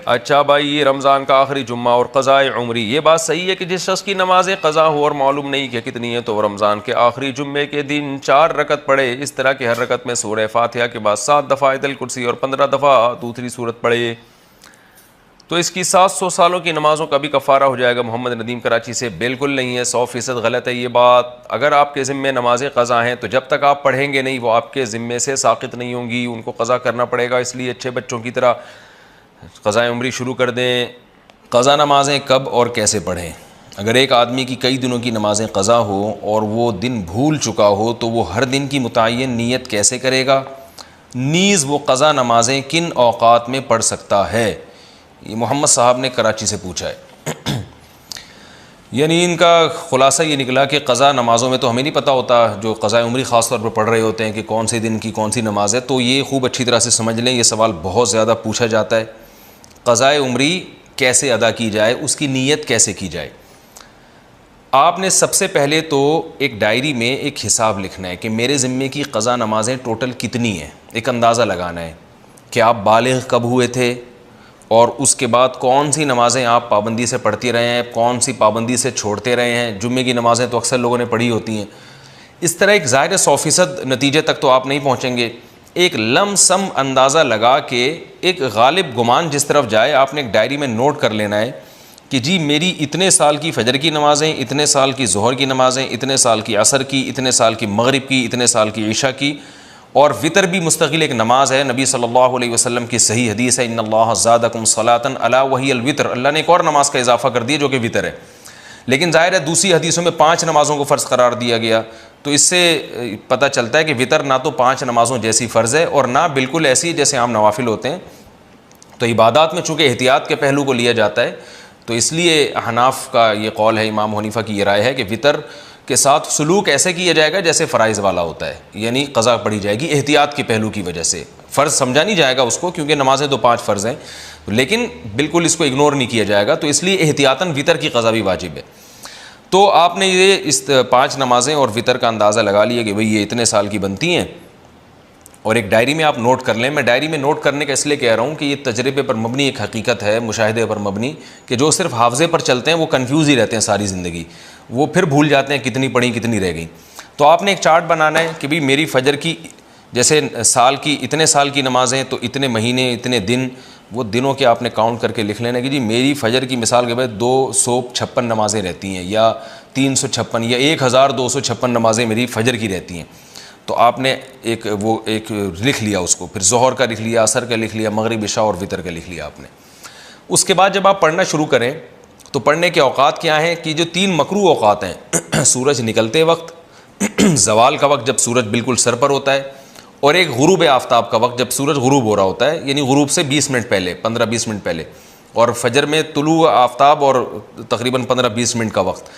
अच्छा भाई, ये रमज़ान का आखिरी जुम्मा और क़ज़ाए उम्री, ये बात सही है कि जिस शख्स की नमाज़ें क़ज़ा हो और मालूम नहीं कि कितनी है, तो वो रमज़ान के आखिरी जुम्मे के दिन 4 रकत पढ़े। इस तरह की हर रकत में सूरह फातिहा के बाद 7 दफ़ा आयतुल कुर्सी और 15 दफ़ा दूसरी सूरत पढ़े, तो इसकी 700 सालों की नमाज़ों का भी कफ़ारा हो जाएगा। मोहम्मद नदीम कराची से। बिल्कुल नहीं है, 100% गलत है ये बात। अगर आपके ज़िम्मे नमाज़ें क़ज़ा हैं तो जब तक आप पढ़ेंगे नहीं वो आपके ज़िम्मे से साक़ित नहीं होंगी, उनको क़ज़ा करना पड़ेगा। इसलिए अच्छे बच्चों की तरह क़ज़ाए उम्री शुरू कर दें। क़ज़ा नमाज़ें कब और कैसे पढ़ें? अगर एक आदमी की कई दिनों की नमाज़ें क़ज़ा हो और वो दिन भूल चुका हो तो वो हर दिन की मुतय्यन नीयत कैसे करेगा? नीज़ वो क़ज़ा नमाज़ें किन औक़ात में पढ़ सकता है? ये मोहम्मद साहब ने कराची से पूछा है। यानी इनका ख़ुलासा ये निकला कि क़ज़ा नमाज़ों में तो हमें नहीं पता होता, जो क़ज़ाए उम्री ख़ास तौर पर पढ़ रहे होते हैं कि कौन से दिन की कौन सी नमाज़ है। तो ये खूब अच्छी तरह से समझ लें, ये सवाल बहुत ज़्यादा पूछा जाता है। क़ज़ाए उम्री कैसे अदा की जाए, उसकी नीयत कैसे की जाए? आपने सबसे पहले तो एक डायरी में एक हिसाब लिखना है कि मेरे ज़िम्मे की क़ज़ा नमाज़ें टोटल कितनी हैं। एक अंदाज़ा लगाना है कि आप बालिग़ कब हुए थे और उसके बाद कौन सी नमाज़ें आप पाबंदी से पढ़ते रहे हैं, कौन सी पाबंदी से छोड़ते रहे हैं। जुम्मे की नमाज़ें तो अक्सर लोगों ने पढ़ी होती हैं। इस तरह एक ज़ाहिर 100% नतीजे तक तो आप नहीं पहुँचेंगे। एक लमसम अंदाज़ा लगा के एक गालिब गुमान जिस तरफ जाए, आपने एक डायरी में नोट कर लेना है कि जी मेरी इतने साल की फ़जर की नमाज़ें, इतने साल की ज़ोहर की नमाज़ें, इतने साल की असर की, इतने साल की मगरिब की, इतने साल की ईशा की, और वितर भी मुस्तकिल एक नमाज़ है। नबी सल्लल्लाहु अलैहि वसल्लम की सही हदीस है, इन्नल्लाह ज़ादकुम सलातन अला वही अल वितर। अल्लाह ने एक और नमाज़ का इजाफ़ा कर दिया जो कि वितर है। लेकिन ज़ाहिर है दूसरी हदीसों में 5 नमाज़ों को फ़र्ज़ करार दिया गया, तो इससे पता चलता है कि वितर ना तो 5 नमाज़ों जैसी फ़र्ज़ है और ना बिल्कुल ऐसी जैसे आम नवाफिल होते हैं। तो इबादत में चूँकि एहतियात के पहलू को लिया जाता है, तो इसलिए हनाफ का ये कौल है, इमाम हनीफ़ा की ये राय है कि वितर के साथ सलूक ऐसे किया जाएगा जैसे फ़राइज़ वाला होता है, यानी क़ज़ा पढ़ी जाएगी एहतियात के पहलू की वजह से। फ़र्ज़ समझा नहीं जाएगा उसको, क्योंकि नमाज़ें तो 5 फ़र्ज़ हैं, लेकिन बिल्कुल इसको इग्नोर नहीं किया जाएगा। तो इसलिए एहतियातन वितर की क़ज़ा भी वाजिब है। तो आपने ये इस 5 नमाज़ें और वितर का अंदाज़ा लगा लिया कि भाई ये इतने साल की बनती हैं, और एक डायरी में आप नोट कर लें। मैं डायरी में नोट करने का इसलिए कह रहा हूँ कि ये तजर्बे पर मबनी एक हकीकत है, मुशाहिदे पर मबनी, कि जो सिर्फ हाफ़ज़े पर चलते हैं वो कन्फ्यूज़ ही रहते हैं सारी ज़िंदगी, वो फिर भूल जाते हैं कितनी पढ़ी कितनी रह गई। तो आपने एक चार्ट बनाना है कि भाई मेरी फ़जर की जैसे साल की इतने साल की नमाज़ें, तो इतने महीने इतने दिन, वो दिनों के आपने काउंट करके लिख लेना कि जी मेरी फ़जर की मिसाल के बाद 256 नमाज़ें रहती हैं, या 356 या 1256 नमाज़ें मेरी फ़जर की रहती हैं। तो आपने एक लिख लिया उसको, फिर ज़ोहर का लिख लिया, असर का लिख लिया, मगरिब इशा और वितर का लिख लिया आपने। उसके बाद जब आप पढ़ना शुरू करें तो पढ़ने के औक़ात क्या हैं कि जो 3 मकरूह औक़ात हैं, सूरज निकलते वक्त, ज़वाल का वक्त जब सूरज बिल्कुल सर पर होता है, और एक गुरूब आफ्ताब का वक्त जब सूरज गुरूब हो रहा होता है, यानी गुरूब से 20 मिनट पहले, 15-20 मिनट पहले, और फजर में तुलू आफ्ताब और तकरीबन 15-20 मिनट का वक्त।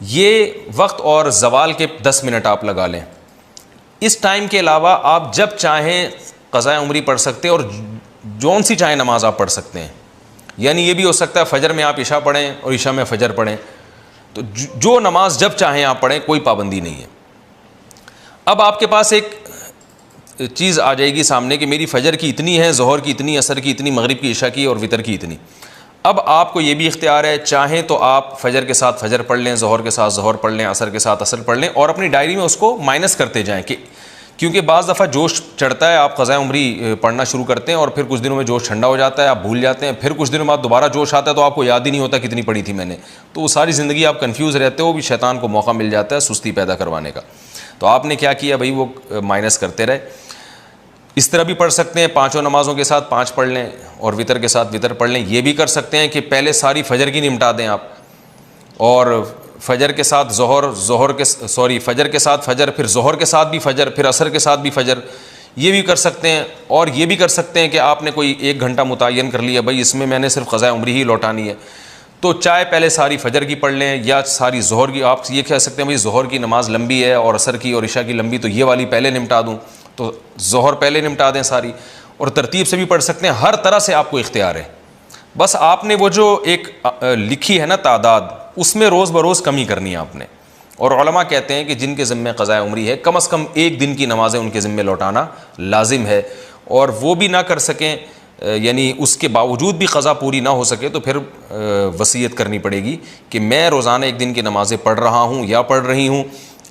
ये वक्त और ज़वाल के 10 मिनट आप लगा लें। इस टाइम के अलावा आप जब चाहें क़ज़ाए उम्री पढ़ सकते हैं, और जौन सी चाहें नमाज आप पढ़ सकते हैं। यानी ये भी हो सकता है फ़जर में आप इशा पढ़ें और इशा में फ़जर पढ़ें, तो जो नमाज जब चाहें आप पढ़ें, कोई पाबंदी नहीं है। अब आपके पास एक चीज़ आ जाएगी सामने कि मेरी फ़जर की इतनी है, ज़ोहर की इतनी, असर की इतनी, मगरिब की, इशा की और वितर की इतनी। अब आपको ये भी इख्तियार है, चाहें तो आप फ़जर के साथ फ़जर पढ़ लें, ज़ोहर के साथ ज़ोहर पढ़ लें, असर के साथ असर पढ़ लें, और अपनी डायरी में उसको माइनस करते जाएँ कि क्योंकि बाज़ दफ़ा जोश चढ़ता है, आप क़ज़ाए उम्री पढ़ना शुरू करते हैं और फिर कुछ दिनों में जोश ठंडा हो जाता है, आप भूल जाते हैं, फिर कुछ दिनों बाद दोबारा जोश आता है तो आपको याद ही नहीं होता कितनी पढ़ी थी मैंने। तो वो सारी ज़िंदगी आप कन्फ्यूज़ रहते हो, भी शैतान को मौका मिल जाता है सुस्ती पैदा करवाने का। तो आपने क्या किया भाई, वो माइनस करते रहे। इस तरह भी पढ़ सकते हैं, 5 नमाज़ों के साथ 5 पढ़ लें और वितर के साथ वितर पढ़ लें। ये भी कर सकते हैं कि पहले सारी फ़जर की निपटा दें आप, और फ़जर के साथ फ़जर के साथ फ़जर, फिर ज़ोहर के साथ भी फ़जर, फिर असर के साथ भी फ़जर। ये भी कर सकते हैं। और ये भी कर सकते हैं कि आपने कोई 1 घंटा मुतय्यन कर लिया, भाई इसमें मैंने सिर्फ क़ज़ाए उम्री ही लौटानी है, तो चाहे पहले सारी फ़जर की पढ़ लें या सारी ज़ोहर की। आप ये कह सकते हैं भाई ज़ोहर की नमाज़ लंबी है और असर की और इशा की लंबी, तो ये वाली पहले निपटा दूँ, तो ज़ोहर पहले निपटा दें सारी, और तरतीब से भी पढ़ सकते हैं। हर तरह से आपको इख्तियार है। बस आपने वो जो एक लिखी है ना तादाद, उसमें रोज़ बरोज़ कमी करनी है आपने। और उलमा कहते हैं कि जिनके ज़िम्मे क़ज़ाए उम्री है, कम से कम 1 दिन की नमाज़ें उनके ज़िम्मे लौटाना लाजिम है। और वो भी ना कर सकें यानी उसके बावजूद भी क़ज़ा पूरी ना हो सके तो फिर वसीयत करनी पड़ेगी कि मैं रोज़ाना एक दिन की नमाज़ें पढ़ रहा हूँ या पढ़ रही हूँ,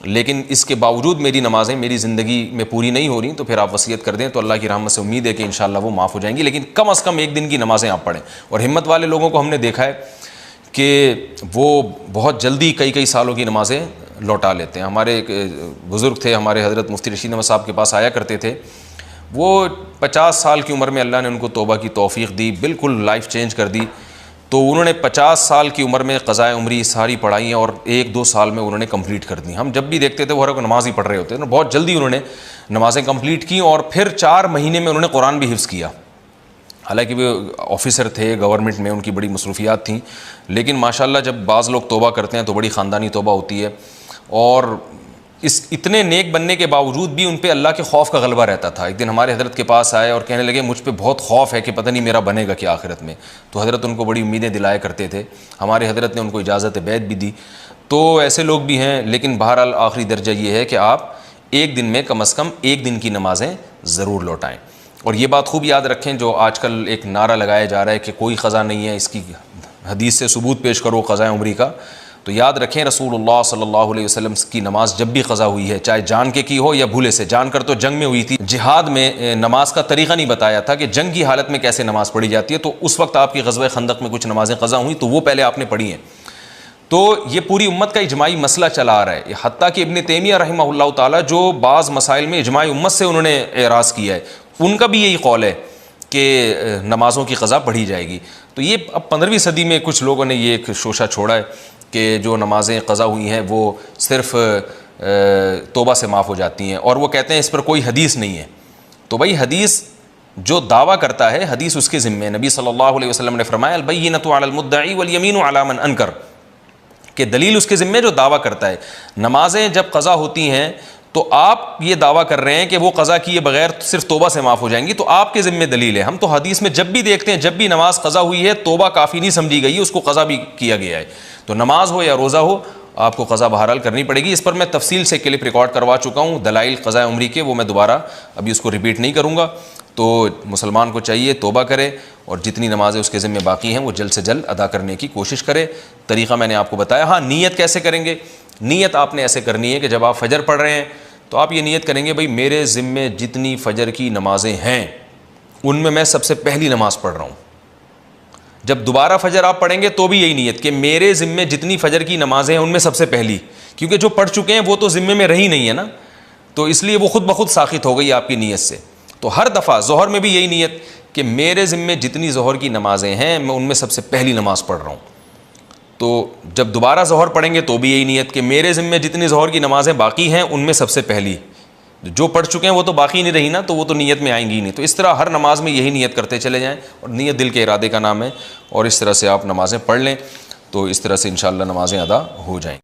लेकिन इसके बावजूद मेरी नमाज़ें मेरी ज़िंदगी में पूरी नहीं हो रही, तो फिर आप वसीयत कर दें तो अल्लाह की रहमत से उम्मीद है कि इंशाअल्लाह वो माफ़ हो जाएंगी। लेकिन कम अज़ कम एक दिन की नमाज़ें आप पढ़ें। और हिम्मत वाले लोगों को हमने देखा है कि वो बहुत जल्दी कई कई सालों की नमाज़ें लौटा लेते हैं। हमारे एक बुज़ुर्ग थे, हमारे हज़रत मुफ्ती रशीद अहमद साहब के पास आया करते थे। वो 50 साल की उम्र में अल्लाह ने उनको तौबा की तौफ़ीक़ दी, बिल्कुल लाइफ चेंज कर दी। तो उन्होंने 50 साल की उम्र में क़ज़ाए उम्री सारी पढ़ाई और 1-2 साल में उन्होंने कंप्लीट कर दी। हम जब भी देखते थे वो हर नमाज ही पढ़ रहे होते थे, बहुत जल्दी उन्होंने नमाज़ें कंप्लीट की और फिर 4 महीने में उन्होंने कुरान भी हिफ्ज़ किया। हालांकि वे ऑफिसर थे, गवर्नमेंट में उनकी बड़ी मसरूफियात थी, लेकिन माशाल्लाह जब बाज़ लोग तौबा करते हैं तो बड़ी ख़ानदानी तौबा होती है। और इस इतने नेक बनने के बावजूद भी उन पे अल्लाह के खौफ का गलबा रहता था। एक दिन हमारे हज़रत के पास आए और कहने लगे मुझ पे बहुत खौफ है कि पता नहीं मेरा बनेगा क्या आखिरत में। तो हज़रत उनको बड़ी उम्मीदें दिलाया करते थे। हमारे हज़रत ने उनको इजाज़त बैत भी दी। तो ऐसे लोग भी हैं, लेकिन बहरहाल आखिरी दर्जा ये है कि आप एक दिन में कम अज़ कम एक दिन की नमाज़ें ज़रूर लौटाएँ। और ये बात खूब याद रखें, जो आजकल एक नारा लगाया जा रहा है कि कोई क़ज़ा नहीं है, इसकी हदीस से सबूत पेश करो क़ज़ाए उम्री का, तो याद रखें रसूलुल्लाह सल्लल्लाहु अलैहि वसल्लम की नमाज जब भी क़ज़ा हुई है, चाहे जान के की हो या भूले से, जान कर तो जंग में हुई थी, जिहाद में नमाज का तरीक़ा नहीं बताया था कि जंग की हालत में कैसे नमाज़ पढ़ी जाती है। तो उस वक्त आपकी ग़ज़वा खंदक में कुछ नमाज़ें क़ज़ा हुई तो वो पहले आपने पढ़ी हैं। तो ये पूरी उम्मत का इजमाई मसला चला आ रहा है। हत्ता कि इब्न तैमिया रहमहुल्लाह ताला जो बाज़ मसाइल में इजमाई उम्मत से उन्होंने एराज़ किया है, उनका भी यही कौल है कि नमाज़ों की क़ज़ा पढ़ी जाएगी। तो ये अब 15वीं सदी में कुछ लोगों ने ये एक शोशा छोड़ा है कि जो नमाज़ें क़ज़ा हुई हैं वो सिर्फ़ तौबा से माफ़ हो जाती हैं, और वो कहते हैं इस पर कोई हदीस नहीं है। तो भाई हदीस जो दावा करता है, हदीस उसके ज़िम्मे। नबी सल्लल्लाहु अलैहि वसल्लम ने फरमाया अल-बय्यिनतु अलल मुद्दई वल यमीनु अला मन अनकर, कि दलील उसके ज़िम्मे जो दावा करता है। नमाज़ें जब क़ज़ा होती हैं तो आप ये दावा कर रहे हैं कि वो क़ज़ा किए बगैर सिर्फ तौबा से माफ़ हो जाएंगी, तो आपके ज़िम्मे दलील है। हम तो हदीस में जब भी देखते हैं, जब भी नमाज क़ज़ा हुई है, तौबा काफ़ी नहीं समझी गई है, उसको क़ज़ा भी किया गया है। तो नमाज हो या रोज़ा हो, आपको क़ज़ा बहरहाल करनी पड़ेगी। इस पर मैं तफसील से क्लिप रिकॉर्ड करवा चुका हूँ, दलाइल क़ज़ाए उम्री के, वो मैं दोबारा अभी उसको रिपीट नहीं करूँगा। तो मुसलमान को चाहिए तौबा करे और जितनी नमाज़ें उसके ज़िम्मे बाकी हैं वो जल्द से जल्द अदा करने की कोशिश करे। तरीक़ा मैंने आपको बताया। हाँ, नीयत कैसे करेंगे? नीयत आपने ऐसे करनी है कि जब आप फ़जर पढ़ रहे हैं तो आप ये नीयत करेंगे, भाई मेरे ज़िम्मे जितनी फ़जर की नमाज़ें हैं उनमें मैं सबसे पहली नमाज़ पढ़ रहा हूँ। जब दोबारा फ़जर आप पढ़ेंगे तो भी यही नीयत कि मेरे ज़िम्मे जितनी फ़जर की नमाज़ें हैं उनमें सबसे पहली, क्योंकि जो पढ़ चुके हैं वो तो ज़िम्मे में रही नहीं है ना, तो इसलिए वो खुद ब खुद साक़ित हो गई आपकी नीयत से। तो हर दफ़ा ज़ोहर में भी यही नीयत कि मेरे ज़िम्मे जितनी ज़ोहर की नमाज़ें हैं मैं उनमें सबसे पहली नमाज़ पढ़ रहा हूँ। तो जब दोबारा ज़ोहर पढ़ेंगे तो भी यही नीयत कि मेरे ज़िम्मे जितनी ज़ोहर की नमाज़ें बाकी हैं उनमें सबसे पहली, जो पढ़ चुके हैं वो तो बाकी नहीं रही ना, तो वो तो नीयत में आएंगी ही नहीं। तो इस तरह हर नमाज में यही नीयत करते चले जाएं, और नीयत दिल के इरादे का नाम है, और इस तरह से आप नमाज़ें पढ़ लें तो इस तरह से इंशाअल्लाह नमाज़ें अदा हो जाएँ।